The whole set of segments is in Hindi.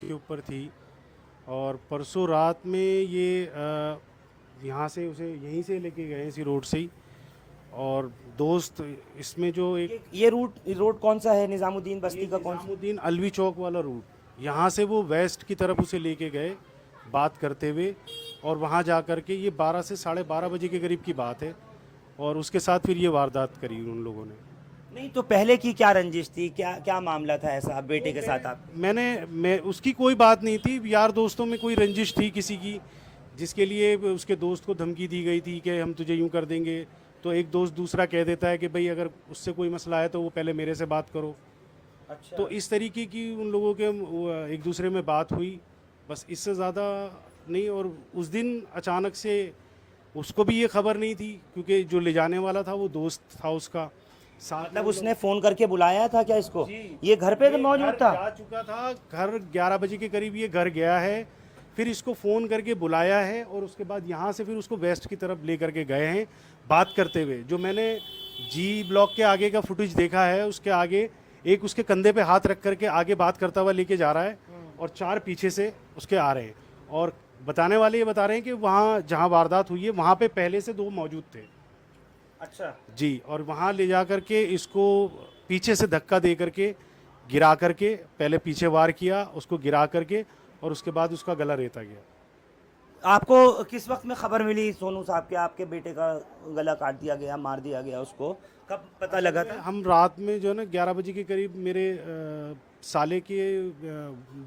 के ऊपर थी। और परसों रात में ये यहाँ से उसे यहीं से लेके गए इसी रोड से ही। और दोस्त इसमें जो एक ये रोड कौन सा है, निजामुद्दीन ये बस्ती का कौन सा? निज़ामुद्दीन अलवी चौक वाला रूट, यहाँ से वो वेस्ट की तरफ उसे लेके गए बात करते हुए। और वहाँ जा कर के ये 12 से 12:30 बजे के करीब की बात है। और उसके साथ फिर ये वारदात करी उन लोगों ने। नहीं तो पहले की क्या रंजिश थी, क्या क्या मामला था ऐसा बेटे के साथ आप? मैं उसकी कोई बात नहीं थी, यार दोस्तों में कोई रंजिश थी किसी की, जिसके लिए उसके दोस्त को धमकी दी गई थी कि हम तुझे यूं कर देंगे। तो एक दोस्त दूसरा कह देता है कि भाई अगर उससे कोई मसला है तो वो पहले मेरे से बात करो। अच्छा। तो इस तरीके की उन लोगों के एक दूसरे में बात हुई, बस इससे ज़्यादा नहीं। और उस दिन अचानक से उसको भी ये खबर नहीं थी, क्योंकि जो ले जाने वाला था वो दोस्त था उसका साथ में। मतलब उसने फोन करके बुलाया था क्या इसको? जी, ये घर पे तो ये मौजूद घर था? जा चुका था, घर 11 बजे के करीब ये घर गया है। फिर इसको फ़ोन करके बुलाया है और उसके बाद यहाँ से फिर उसको वेस्ट की तरफ ले करके गए हैं बात करते हुए। जो मैंने जी ब्लॉक के आगे का फुटेज देखा है, उसके आगे एक उसके कंधे पे हाथ रख करके आगे बात करता हुआ लेके जा रहा है और 4 पीछे से उसके आ रहे हैं। और बताने वाले ये बता रहे हैं कि वहाँ जहाँ वारदात हुई है वहाँ पे पहले से 2 मौजूद थे। अच्छा। जी, और वहाँ ले जा करके इसको पीछे से धक्का दे करके गिरा करके, पहले पीछे वार किया, उसको गिरा करके और उसके बाद उसका गला रेता गया। आपको किस वक्त में खबर मिली सोनू साहब के आपके बेटे का गला काट दिया गया, मार दिया गया, उसको कब पता लगा था? हम रात में जो है ना 11 बजे के करीब मेरे साले के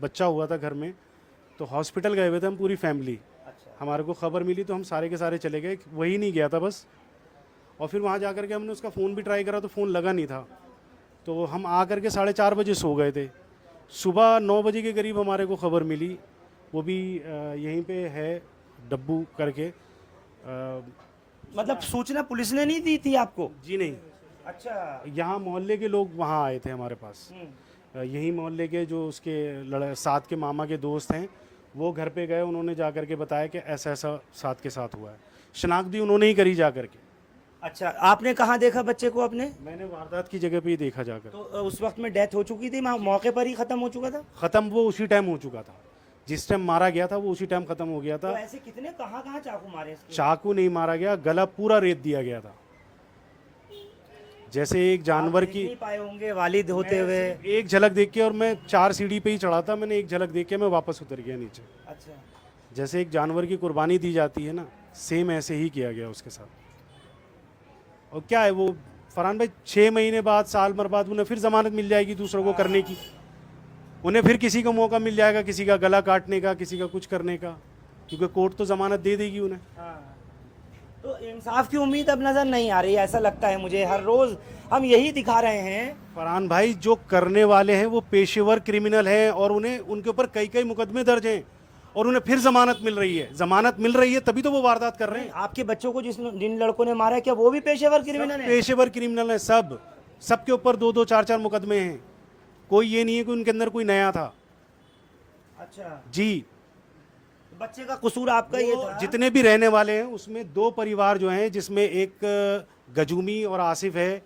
बच्चा हुआ था घर में, तो हॉस्पिटल गए हुए थे हम पूरी फैमिली। अच्छा। हमारे को खबर मिली तो हम सारे के सारे चले गए, वही नहीं गया था बस। और फिर वहाँ जा कर के हमने उसका फ़ोन भी ट्राई करा तो फ़ोन लगा नहीं था। तो हम आ कर के 4:30 बजे सो गए थे। सुबह 9 बजे के करीब हमारे को खबर मिली, वो भी यहीं पे है डब्बू करके। मतलब सूचना पुलिस ने नहीं दी थी आपको? जी नहीं, अच्छा। यहाँ मोहल्ले के लोग वहाँ आए थे हमारे पास। यही मोहल्ले के जो उसके साथ के मामा के दोस्त हैं वो घर पे गए, उन्होंने जा कर के बताया कि ऐसा ऐसा साथ के साथ हुआ है। शनाख्त भी उन्होंने ही करी जा कर के। अच्छा, आपने कहाँ देखा बच्चे को अपने? मैंने वारदात की जगह पे ही देखा जाकर। तो उस वक्त में डेथ हो चुकी थी, मौके पर ही खत्म हो चुका था? ख़त्म वो उसी टाइम हो चुका था, जिस टाइम मारा गया था वो उसी टाइम ख़त्म हो गया तो था। ऐसे कितने कहाँ कहाँ चाकू मारे इसके? चाकू नहीं मारा गया, गला पूरा रेत दिया गया था। जैसे एक जानवर आप की, देख नहीं पाए होंगे वालिद होते हुए? एक झलक देख के, और मैं 4 सीढ़ी पे ही चढ़ा था, मैंने एक झलक देख के मैं वापस उतर गया नीचे। अच्छा। जैसे एक जानवर की कुर्बानी दी जाती है ना, सेम ऐसे ही किया गया उसके साथ। और क्या है वो फरहान भाई, 6 महीने बाद, साल भर बाद उन्हें फिर जमानत मिल जाएगी दूसरों को करने की। उन्हें फिर किसी को मौका मिल जाएगा, किसी का गला काटने का, किसी का कुछ करने का, क्योंकि कोर्ट तो जमानत दे देगी उन्हें। हाँ। तो इंसाफ की उम्मीद अब नजर नहीं आ रही, ऐसा लगता है मुझे। हर रोज हम यही दिखा रहे हैं। फरहान भाई, जो करने वाले हैं वो पेशेवर क्रिमिनल हैं और उन्हें उनके ऊपर कई कई मुकदमे दर्ज हैं और उन्हें फिर जमानत मिल रही है। जमानत मिल रही है तभी तो वो वारदात कर रहे हैं। आपके बच्चों को जिन लड़कों ने मारा है, क्या वो भी पेशेवर क्रिमिनल है? पेशेवर क्रिमिनल है सब, सबके ऊपर 2-2 4-4 मुकदमे हैं। कोई ये नहीं है कि उनके अंदर कोई नया था। अच्छा। जी, बच्चे का कसूर आपका ये वो था? जितने भी रहने वाले हैं उसमें 2 परिवार जो हैं, जिसमें एक गजूमी और आसिफ है,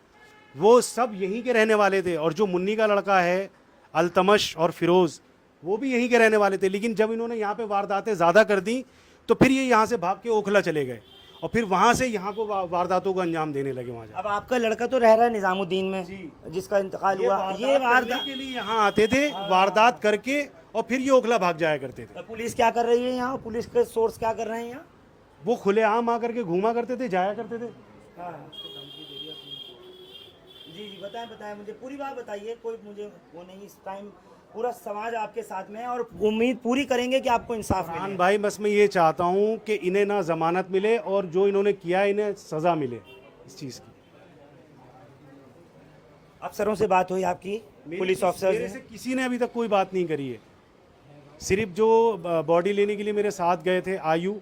वो सब यहीं के रहने वाले थे। और जो मुन्नी का लड़का है अल्तमश और फिरोज़, वो भी यहीं के रहने वाले थे। लेकिन जब इन्होंने यहाँ पे वारदातें ज़्यादा कर दी तो फिर ये यहाँ से भाग के ओखला चले गए और फिर वहाँ से यहाँ को वारदातों को अंजाम देने लगे वहाँ अब आपका लड़का तो रह रहा है निजामुद्दीन में, जिसका इंतकाल हुआ। ये वारदात के लिए यहाँ आते थे, वारदात करके और फिर ये ओखला भाग जाया करते थे। पुलिस क्या कर रही है यहाँ? पुलिस के सोर्स क्या कर रहे हैं यहाँ? वो खुलेआम आकर के घूमा करते थे, जाया करते थे। हाँ। जी जी, बताएं बताएं, मुझे पूरी बात बताइए। कोई मुझे वो नहीं, इस टाइम पूरा समाज आपके साथ में है और उम्मीद पूरी करेंगे कि आपको इंसाफ फरहान मिले। भाई, बस मैं ये चाहता हूँ कि इन्हें ना जमानत मिले और जो इन्होंने किया है इन्हें सज़ा मिले इस चीज़ की। अफसरों से बात हुई आपकी? पुलिस मेरे ऑफिसर से किसी ने अभी तक कोई बात नहीं करी है। सिर्फ जो बॉडी लेने के लिए मेरे साथ गए थे आयु,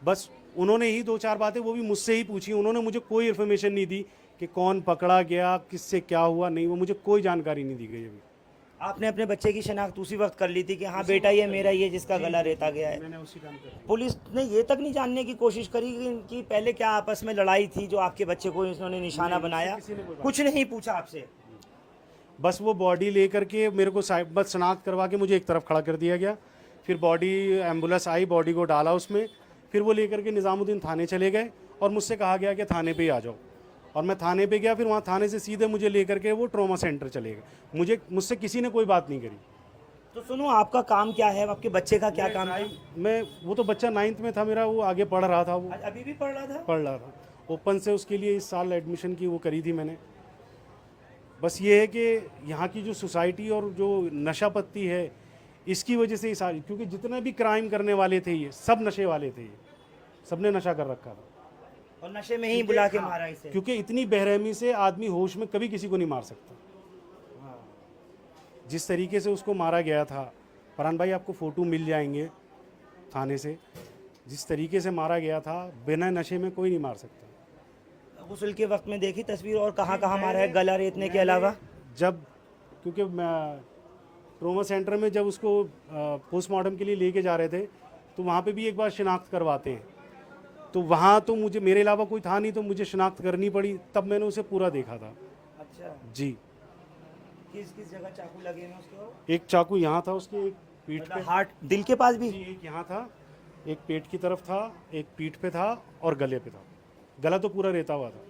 बस उन्होंने ही 2-4 बातें वो भी मुझसे ही पूछी। उन्होंने मुझे कोई इन्फॉर्मेशन नहीं दी कि कौन पकड़ा गया, किससे क्या हुआ, नहीं, वो मुझे कोई जानकारी नहीं दी गई अभी। आपने अपने बच्चे की शनाख्त उसी वक्त कर ली थी कि हाँ बेटा ये मेरा, ये जिसका गला रेता गया है? मैंने उसी टाइम कर पुलिस ने ये तक नहीं जानने की कोशिश करी कि पहले क्या आपस में लड़ाई थी जो आपके बच्चे को इन्होंने निशाना बनाया? किसी ने कोई बात कुछ नहीं पूछा आपसे? बस वो बॉडी ले करके मेरे को साइड बस शनाख्त करवा के मुझे एक तरफ खड़ा कर दिया गया। फिर बॉडी एम्बुलेंस आई, बॉडी को डाला उसमें, फिर वो लेकर के निज़ामुद्दीन थाने चले गए और मुझसे कहा गया कि थाने पे ही आ जाओ। और मैं थाने पे गया, फिर वहाँ थाने से सीधे मुझे लेकर के वो ट्रॉमा सेंटर चले गए। मुझसे किसी ने कोई बात नहीं करी। तो सुनो, आपका काम क्या है, आपके बच्चे का क्या काम है? मैं वो तो बच्चा 9th में था मेरा, वो आगे पढ़ रहा था, वो अभी भी पढ़ रहा था? पढ़ रहा था। ओपन से उसके लिए इस साल एडमिशन की वो करी थी मैंने। बस ये है कि यहाँ की जो सोसाइटी और जो नशा पत्ती है, इसकी वजह से ही सारी, क्योंकि जितने भी क्राइम करने वाले थे ये सब नशे वाले थे, ये सबने नशा कर रखा था। और नशे में ही बुला के मारा इसे? क्योंकि इतनी बेरहमी से आदमी होश में कभी किसी को नहीं मार सकता। जिस तरीके से उसको मारा गया था, फरहान भाई आपको फ़ोटो मिल जाएंगे थाने से, जिस तरीके से मारा गया था, बिना नशे में कोई नहीं मार सकता। गुस्ल के वक्त में देखी तस्वीर, और कहाँ कहाँ मारा है गला रेतने के अलावा? जब क्योंकि मैं ट्रोमा सेंटर में जब उसको पोस्टमार्टम के लिए लेके जा रहे थे, तो वहाँ पे भी एक बार शिनाख्त करवाते हैं, तो वहाँ तो मुझे मेरे अलावा कोई था नहीं, तो मुझे शिनाख्त करनी पड़ी, तब मैंने उसे पूरा देखा था। अच्छा जी। किस किस जगह चाकू लगे हैं उसको? एक चाकू यहाँ था उसके, एक पीठ पे, हार्ट, दिल के पास भी? जी, एक यहाँ था, एक पेट की तरफ था, एक पीठ पे था और गले पे था। गला तो पूरा रेता हुआ था।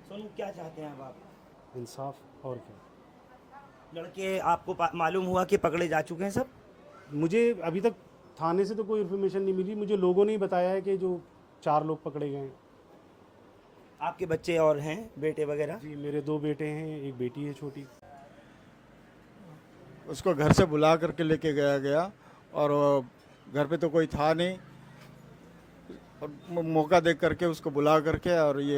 सोनू, क्या चाहते हैं अब आप? इंसाफ और क्या। लड़के आपको मालूम हुआ कि पकड़े जा चुके हैं सब? मुझे अभी तक थाने से तो कोई इन्फॉर्मेशन नहीं मिली, मुझे लोगों ने ही बताया है कि जो 4 लोग पकड़े गए हैं। आपके बच्चे और हैं, बेटे वगैरह? जी, मेरे 2 बेटे हैं, एक बेटी है छोटी। उसको घर से बुला करके लेके गया और घर पे तो कोई था नहीं, और मौका देख करके उसको बुला करके और ये